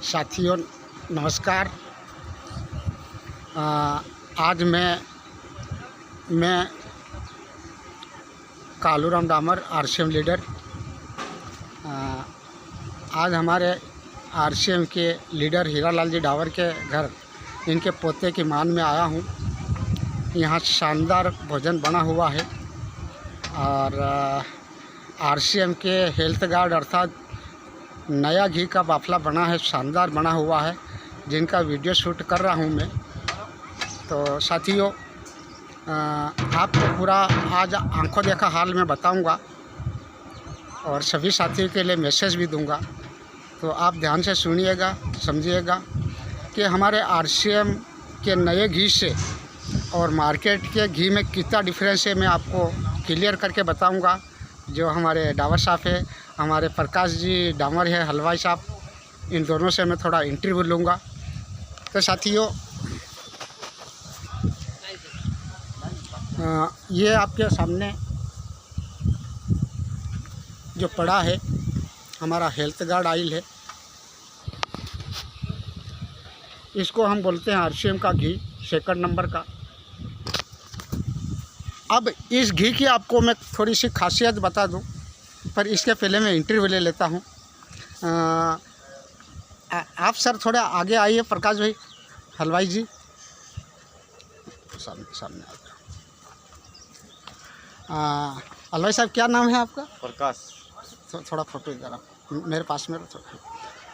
साथियों नमस्कार। आज मैं कालूराम डामर आरसीएम लीडर। आज हमारे आरसीएम के लीडर हीरालाल जी डावर के घर इनके पोते की मान में आया हूँ। यहाँ शानदार भोजन बना हुआ है और आरसीएम के हेल्थ गार्ड अर्थात नया घी का बाफला बना है, शानदार बना हुआ है, जिनका वीडियो शूट कर रहा हूँ मैं। तो साथियों आपको पूरा आज आंखों देखा हाल में बताऊंगा और सभी साथियों के लिए मैसेज भी दूंगा। तो आप ध्यान से सुनिएगा, समझिएगा कि हमारे आरसीएम के नए घी से और मार्केट के घी में कितना डिफरेंस है, मैं आपको क्लियर करके बताऊंगा। जो हमारे डावर साहब है, हमारे प्रकाश जी डामर है, हलवाई साहब, इन दोनों से मैं थोड़ा इंटरव्यू लूँगा। तो साथियों ये आपके सामने जो पड़ा है हमारा हेल्थ गार्ड ऑयल है। इसको हम बोलते हैं आरसीएम का घी, सेकंड नंबर का। अब इस घी की आपको मैं थोड़ी सी खासियत बता दूं, पर इसके पहले मैं इंटरव्यू ले लेता हूं। आप सर थोड़ा आगे आइए, प्रकाश भाई, हलवाई जी सामने आ जाओ। हलवाई साहब क्या नाम है आपका? प्रकाश। थोड़ा फोटो इधर आप मेरे पास में थोड़ा।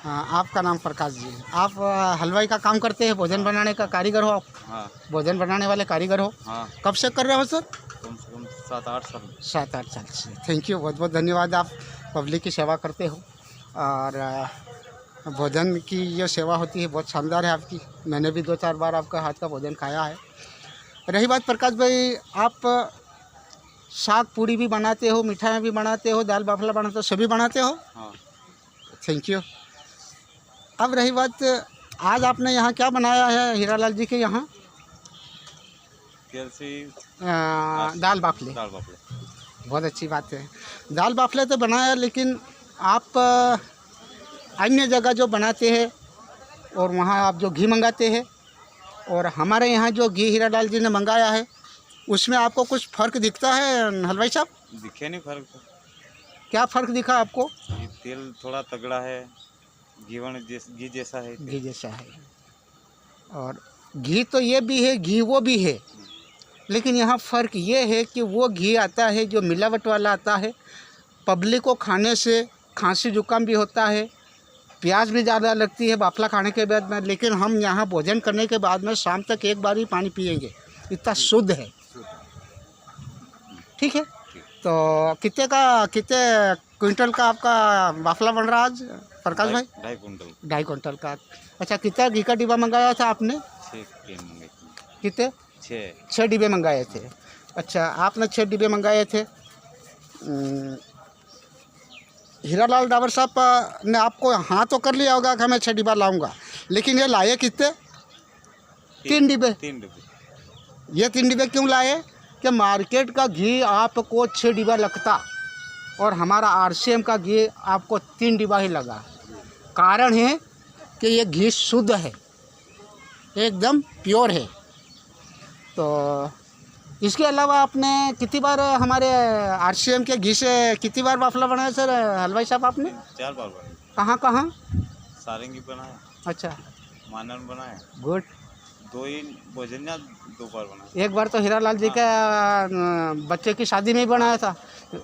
आपका नाम प्रकाश जी है। आप हलवाई का काम करते हैं, भोजन बनाने का कारीगर हो आप? हाँ। भोजन बनाने वाले कारीगर हो? हाँ। कब से कर रहे हो सर? कम से कम 7-8 साल। 7-8 साल से। थैंक यू, बहुत बहुत धन्यवाद। आप पब्लिक की सेवा करते हो और भोजन की जो सेवा होती है बहुत शानदार है आपकी। मैंने भी 2-4 बार आपका हाथ का भोजन खाया है। रही बात प्रकाश भाई, आप साग पूड़ी भी बनाते हो, मिठाई भी बनाते हो, दाल बाफला बनाते हो, सभी बनाते हो? हाँ। Thank you. अब रही बात, आज आपने यहाँ क्या बनाया है हीरालाल जी के यहाँ? दाल बाफले। बहुत अच्छी बात है। दाल बाफले तो बनाया, लेकिन आप अन्य जगह जो बनाते हैं और वहाँ आप जो घी मंगाते हैं और हमारे यहाँ जो घी हीरालाल जी ने मंगाया है, उसमें आपको कुछ फ़र्क दिखता है हलवाई साहब? दिखे नहीं फ़र्क। क्या फ़र्क दिखा आपको? तेल थोड़ा तगड़ा है, घी जैसा है। घी जैसा है। और घी तो ये भी है, घी वो भी है, लेकिन यहाँ फ़र्क ये है कि वो घी आता है जो मिलावट वाला आता है। पब्लिक को खाने से खांसी जुकाम भी होता है, प्यास भी ज़्यादा लगती है बाफला खाने के बाद में, लेकिन हम यहाँ भोजन करने के बाद में शाम तक एक बार ही पानी पिएंगे, इतना शुद्ध है। ठीक है। तो कितने क्विंटल का आपका बाफला बन रहा है आज प्रकाश भाई? 2.5 क्विंटल का। अच्छा, कितना घी का डिब्बा मंगाया था आपने? 6 कितने? 6 डिब्बे मंगाए थे। अच्छा, आपने 6 डिब्बे मंगाए थे। हीरालाल डावर साहब ने आपको हाँ तो कर लिया होगा कि मैं 6 डिब्बा लाऊंगा, लेकिन ये लाए कितने? 3 डिब्बे। ये 3 डिब्बे क्यों लाए? कि मार्केट का घी आपको 6 डिब्बा लगता और हमारा आरसीएम का घी आपको 3 डिब्बा ही लगा। कारण है कि ये घी शुद्ध है, एकदम प्योर है। तो इसके अलावा आपने कितनी बार हमारे आरसीएम के घी से कितनी बार बाफला बनाया सर हलवाई साहब आपने? 4 बार बनाया। कहाँ कहाँ? सारंगी बनाया। अच्छा। मानन बनाया। गुड। 2 ही भोजन 2 बार बनाया। एक बार तो हीरालाल जी का बच्चे की शादी में ही बनाया था,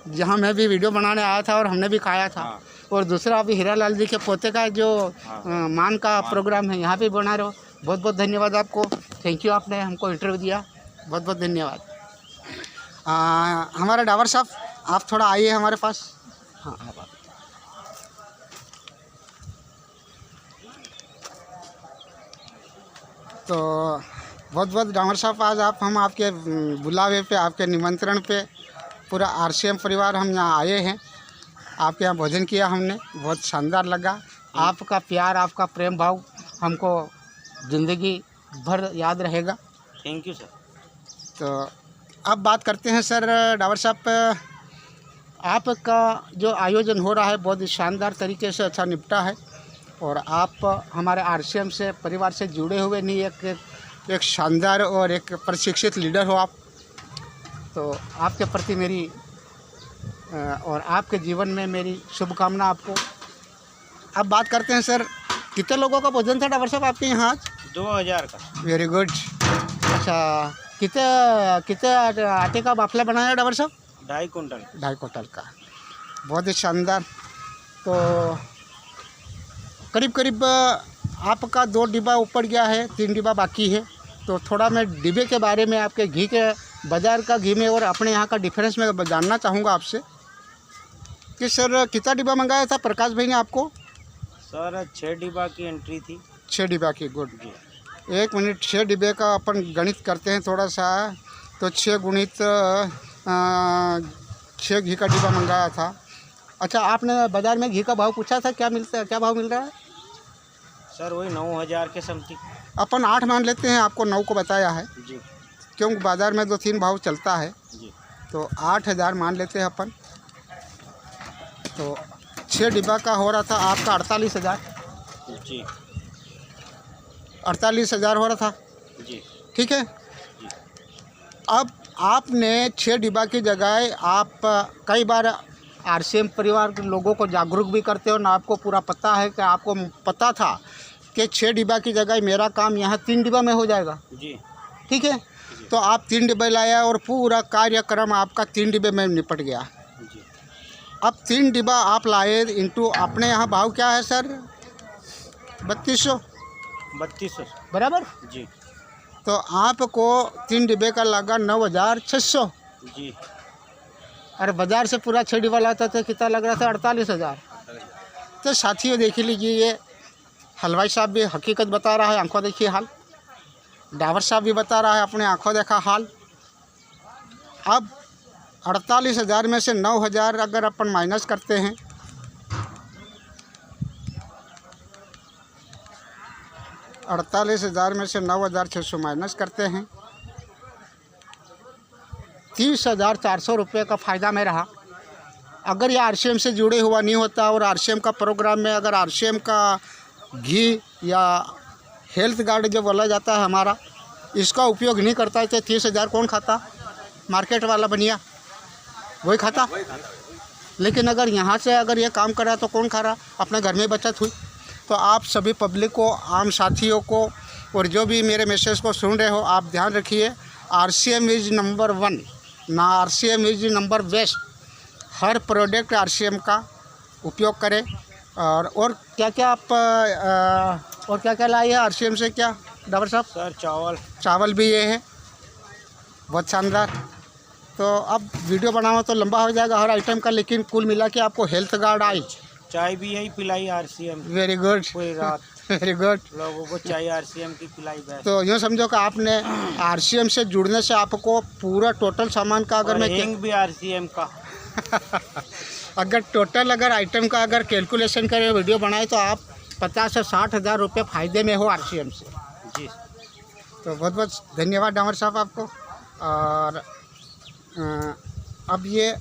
जहाँ मैं भी वीडियो बनाने आया था और हमने भी खाया था। हाँ। और दूसरा अभी हीरालाल जी के पोते का जो मान का प्रोग्राम है, यहाँ पे बना रहे हो। बहुत बहुत धन्यवाद आपको। थैंक यू, आपने हमको इंटरव्यू दिया, बहुत बहुत धन्यवाद। हमारे डावर साहब, आप थोड़ा आइए हमारे पास। हाँ, आप तो बहुत बहुत डामर साहब, आज हम आपके बुलावे पे, आपके निमंत्रण पे पूरा आरसीएम परिवार हम यहाँ आए हैं। आपके यहाँ भोजन किया हमने, बहुत शानदार लगा। आपका प्यार, आपका प्रेम भाव हमको ज़िंदगी भर याद रहेगा। Thank you sir. तो अब बात करते हैं सर डावर साहब, आपका जो आयोजन हो रहा है बहुत शानदार तरीके से अच्छा निपटा है। और आप हमारे आरसीएम से परिवार से जुड़े हुए नहीं, एक शानदार और एक प्रशिक्षित लीडर हो आप। तो आपके प्रति मेरी और आपके जीवन में मेरी शुभकामना आपको। अब बात करते हैं सर, कितने लोगों का भोजन था ड्राइवर साहब आपके यहाँ आज? 2000 का। Very good. अच्छा, कितने आटे का बाफला बनाया ड्राइवर साहब? 2.5 कुंटल। 2.5 कुंटल का, बहुत ही शानदार। तो करीब करीब आपका 2 डिब्बा ऊपर गया है, 3 डिब्बा बाकी है। तो थोड़ा मैं डिब्बे के बारे में, आपके घी के, बाज़ार का घी में और अपने यहाँ का डिफरेंस में जानना चाहूँगा आपसे कि सर कितना डिब्बा मंगाया था प्रकाश भाई ने आपको? सर 6 डिब्बा की एंट्री थी। 6 डिब्बा की, गुड। 1 मिनट, 6 डिब्बे का अपन गणित करते हैं थोड़ा सा। तो 6 गुणित 6 घी का डिब्बा मंगाया था। अच्छा, आपने बाज़ार में घी का भाव पूछा था, क्या भाव मिल रहा है? सर वही 9000 के समथिंग। अपन 8 मान लेते हैं, आपको 9 को बताया है जी, क्योंकि बाज़ार में 2-3 भाव चलता है जी। तो 8000 मान लेते हैं अपन। तो 6 डिब्बा का हो रहा था आपका 48,000। जी, 48,000 हो रहा था, जी, ठीक है। जी। अब आपने 6 डिब्बा की जगह आप कई बार आरसीएम परिवार के लोगों को जागरूक भी करते हो ना, आपको पूरा पता है कि आपको पता था कि 6 डिब्बा की जगह मेरा काम यहाँ 3 डिब्बा में हो जाएगा, जी, ठीक है। तो आप 3 डिब्बे लाया और पूरा कार्यक्रम आपका 3 डिब्बे में निपट गया। जी। अब 3 डिब्बा आप लाए इंटू अपने यहाँ भाव क्या है सर? 3200 बराबर। जी। तो आपको 3 डिब्बे का लगा 9600। जी। अरे बाज़ार से पूरा 6 डिब्बा लाता तो कितना लग रहा था? 48,000। तो साथियों देख लीजिए, ये हलवाई साहब भी हकीकत बता रहा है, आंखों देखिए हाल। ड्राइवर साहब भी बता रहा है, अपने आंखों देखा हाल। अब 48,000 में से 9,000 अगर अपन माइनस करते हैं, $48,000 में से 9,600 माइनस करते हैं, 30,400 रुपये का फ़ायदा में रहा। अगर ये आरसीएम से जुड़े हुआ नहीं होता और आरसीएम का प्रोग्राम में अगर आरसीएम का घी या हेल्थ कार्ड जो बोला जाता है हमारा, इसका उपयोग नहीं करता है तो 30,000 कौन खाता? मार्केट वाला बनिया वही खाता। लेकिन अगर यहाँ से अगर ये काम कर रहा तो कौन खा रहा? अपने घर में बचत हुई। तो आप सभी पब्लिक को, आम साथियों को और जो भी मेरे मैसेज को सुन रहे हो, आप ध्यान रखिए, आरसीएम इज़ नंबर 1 ना, RCM is number best. Her product RCM का उपयोग करें। और क्या क्या आप और क्या क्या लाए हैं आरसीएम से? क्या ड्राइवर साहब? सर चावल भी ये है, बहुत शानदार। तो अब वीडियो बनाना तो लंबा हो जाएगा हर आइटम का, लेकिन कुल मिला के आपको हेल्थ कार्ड आई, चाय भी यही पिलाई आरसीएम। वेरी गुड, पूरी रात वेरी गुड। लोगों को चाय आरसीएम की पिलाई बैठ। तो यूँ समझो कि आपने आरसीएम से जुड़ने से आपको पूरा टोटल सामान का अगर मैं हिंग भी आरसीएम का अगर टोटल अगर आइटम का अगर कैलकुलेशन करें, वीडियो बनाए, तो आप 50 से 60,000 रुपये फ़ायदे में हो आरसीएम से। जी। तो बहुत बहुत धन्यवाद डामर साहब आपको। और अब ये